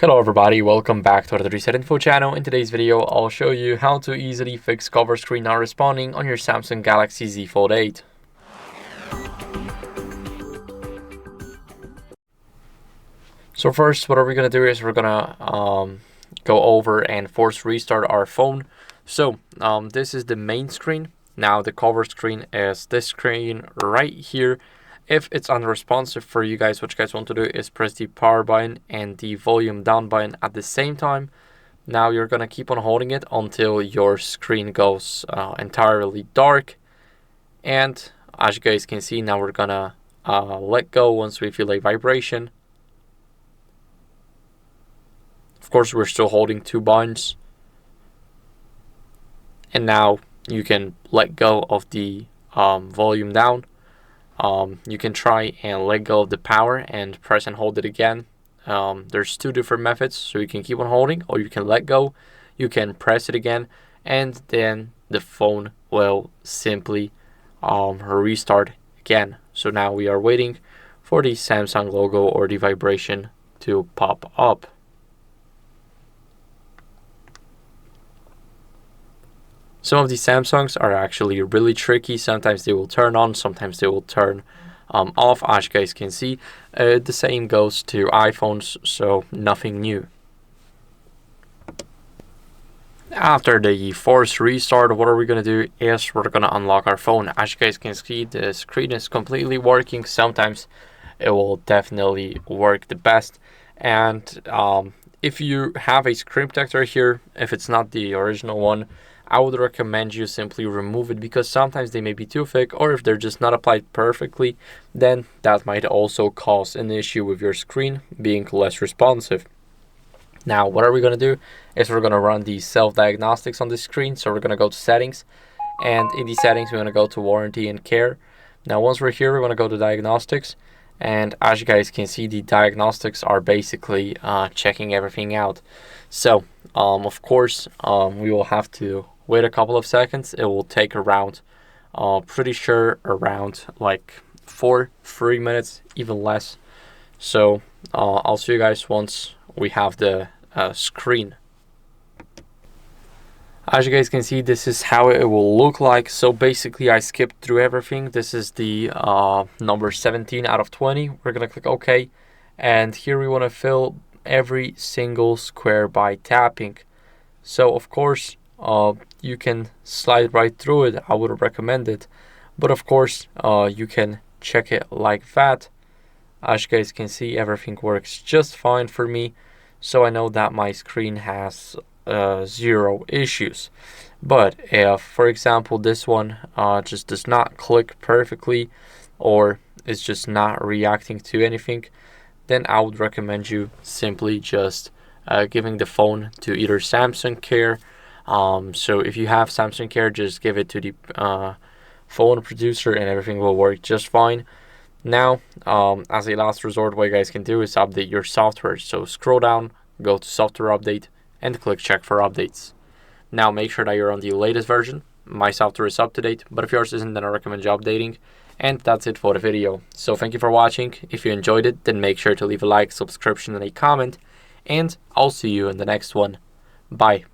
Hello everybody, welcome back to the HardReset.Info channel. In today's video, I'll show you how to easily fix cover screen not responding on your Samsung Galaxy Z Fold 8. So first, what we're going to do is we're going to go over and force restart our phone. So this is the main screen. Now the cover screen is this screen right here. If it's unresponsive for you guys, what you guys want to do is press the power button and the volume down button at the same time. Now you're going to keep on holding it until your screen goes entirely dark. And as you guys can see, now we're going to let go once we feel a vibration. Of course, we're still holding two buttons. And now you can let go of the volume down. You can try and let go of the power and press and hold it again. There's two different methods, so you can keep on holding or you can let go. You can press it again and then the phone will simply restart again. So now we are waiting for the Samsung logo or the vibration to pop up. Some of these Samsungs are actually really tricky. Sometimes they will turn on, sometimes they will turn off, as you guys can see. The same goes to iPhones, so nothing new. After the forced restart, what are we going to do is we're going to unlock our phone. As you guys can see, the screen is completely working. Sometimes it will definitely work the best. And if you have a screen protector here, if it's not the original one, I would recommend you simply remove it, because sometimes they may be too thick, or if they're just not applied perfectly, then that might also cause an issue with your screen being less responsive. Now what are we going to do is we're going to run the self-diagnostics on the screen. So we're going to go to settings, and in the settings we're going to go to warranty and care. Now once we're here, we're going to go to diagnostics, and as you guys can see, the diagnostics are basically checking everything out. So of course we will have to wait a couple of seconds. It will take around pretty sure around like 3 minutes, even less. So I'll see you guys once we have the screen. As you guys can see, this is how it will look like. So basically I skipped through everything. This is the number 17 out of 20. We're gonna click OK, and here we want to fill every single square by tapping. So of course you can slide right through it. I would recommend it, but of course you can check it like that. As you guys can see, everything works just fine for me, so I know that my screen has zero issues. But if, for example, this one just does not click perfectly, or is just not reacting to anything, then I would recommend you simply just giving the phone to either Samsung Care. So if you have Samsung Care, just give it to the phone producer and everything will work just fine. Now, as a last resort, what you guys can do is update your software. So scroll down, go to software update, and click check for updates. Now make sure that you're on the latest version. My software is up to date, but if yours isn't, then I recommend you updating. And that's it for the video. So thank you for watching. If you enjoyed it, then make sure to leave a like, subscription, and a comment. And I'll see you in the next one. Bye.